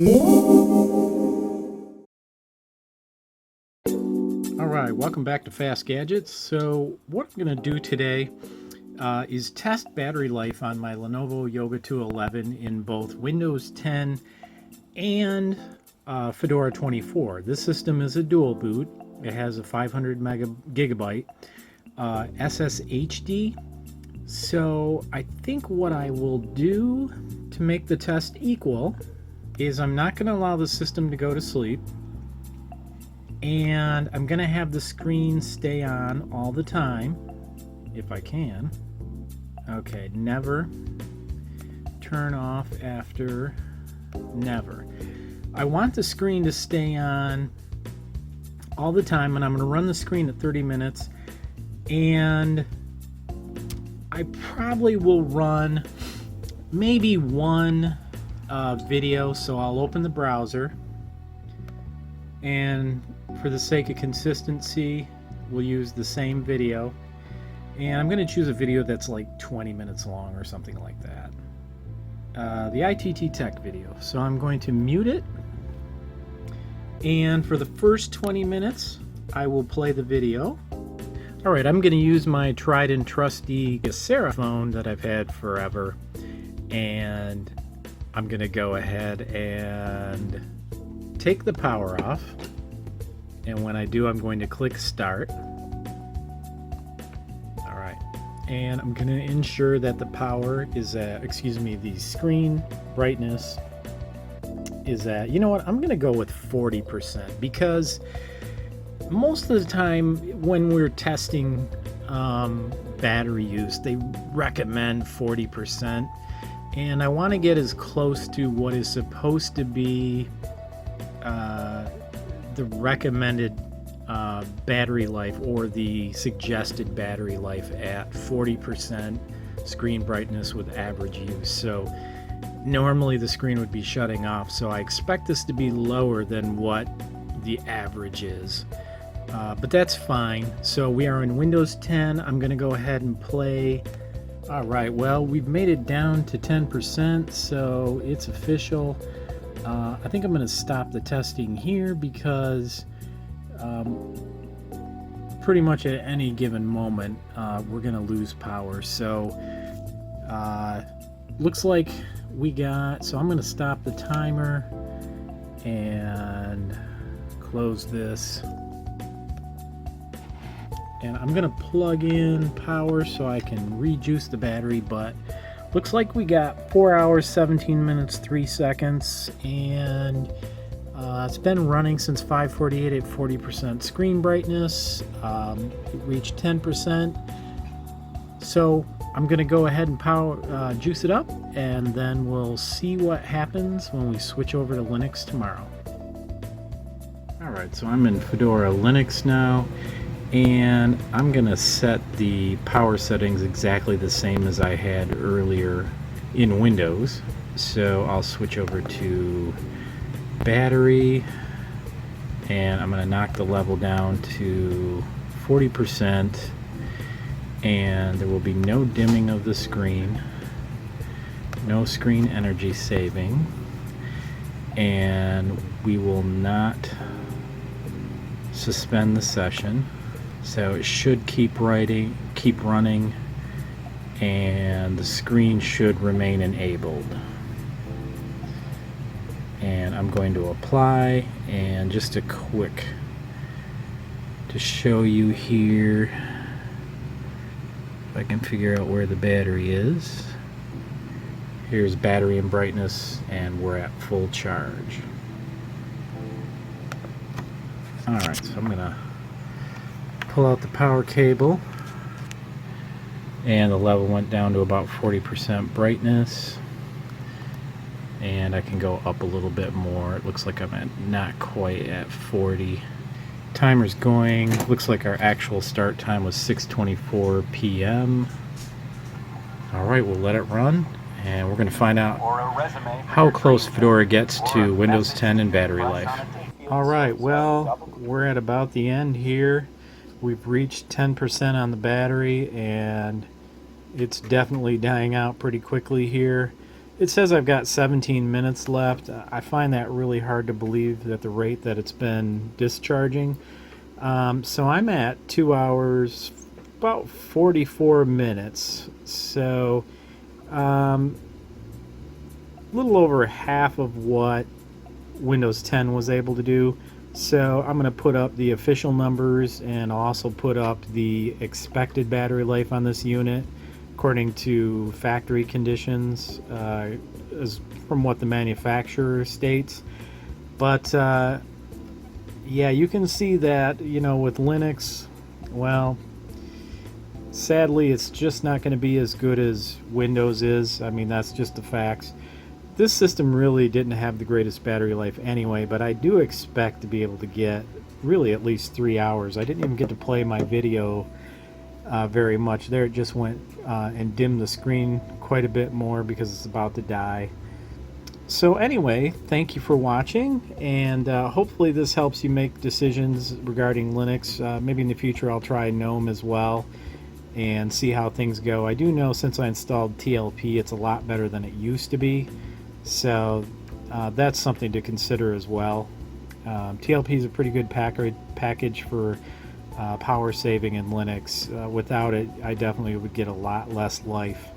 Alright, welcome back to Fast Gadgets. So what I'm going to do today is test battery life on my Lenovo Yoga 211 in both Windows 10 and Fedora 24. This system is a dual boot. It has a 500 gigabyte SSHD. So I think what I will do to make the test equal is I'm not going to allow the system to go to sleep. And I'm going to have the screen stay on all the time, if I can. Okay, never turn off after never. I want the screen to stay on all the time, and I'm going to run the screen at 30 minutes. And I probably will run maybe one video, so I'll open the browser. And for the sake of consistency, we'll use the same video. And I'm going to choose a video that's like 20 minutes long or something like that. The ITT Tech video. So I'm going to mute it. And for the first 20 minutes, I will play the video. Alright, I'm going to use my tried and trusty Fedora phone that I've had forever. And I'm going to go ahead and take the power off, and when I do, I'm going to click start. Alright, and I'm going to ensure that the power is at, the screen brightness is at, you know what, I'm going to go with 40%, because most of the time when we're testing battery use, they recommend 40%, and I want to get as close to what is supposed to be the recommended battery life, or the suggested battery life, at 40% screen brightness with average use. So normally the screen would be shutting off, so I expect this to be lower than what the average is, but that's fine. So we are in Windows 10. I'm going to go ahead and play. Alright, well, we've made it down to 10%, so it's official. I think I'm going to stop the testing here, because pretty much at any given moment we're going to lose power. So looks like we got, so I'm going to stop the timer and close this, and I'm going to plug in power so I can rejuice the battery. But looks like we got 4 hours, 17 minutes, 3 seconds, and it's been running since 5:48 at 40% screen brightness. It reached 10%. So I'm going to go ahead and juice it up, and then we'll see what happens when we switch over to Linux tomorrow. Alright, so I'm in Fedora Linux now, and I'm going to set the power settings exactly the same as I had earlier in Windows. So I'll switch over to battery, and I'm going to knock the level down to 40%, and there will be no dimming of the screen, no screen energy saving, and we will not suspend the session. So it should keep running, and the screen should remain enabled. And I'm going to apply, and just a quick to show you here, if I can figure out where the battery is. Here's battery and brightness, and we're at full charge. Alright, so I'm gonna pull out the power cable, and the level went down to about 40% brightness, and I can go up a little bit more. It looks like I'm at not quite at 40. Timer's going. Looks like our actual start time was 6:24 p.m. Alright, we'll let it run, and we're going to find out how close Fedora gets to Windows 10 in battery life. Alright, well, we're at about the end here. We've reached 10% on the battery, and it's definitely dying out pretty quickly here. It says I've got 17 minutes left. I find that really hard to believe at the rate that it's been discharging. So I'm at 2 hours, about 44 minutes. So a little over half of what Windows 10 was able to do. So I'm going to put up the official numbers, and I'll also put up the expected battery life on this unit according to factory conditions, as from what the manufacturer states. But yeah, you can see that, with Linux, well, sadly, it's just not going to be as good as Windows is. I mean, that's just the facts. This system really didn't have the greatest battery life anyway, but I do expect to be able to get really at least 3 hours. I didn't even get to play my video very much there. It just went and dimmed the screen quite a bit more because it's about to die. So anyway, thank you for watching, and hopefully this helps you make decisions regarding Linux. Maybe in the future I'll try GNOME as well and see how things go. I do know since I installed TLP, it's a lot better than it used to be. So that's something to consider as well. TLP is a pretty good package for power saving in Linux. Without it, I definitely would get a lot less life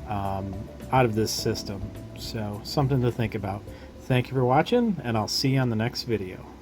out of this system. So something to think about. Thank you for watching, and I'll see you on the next video.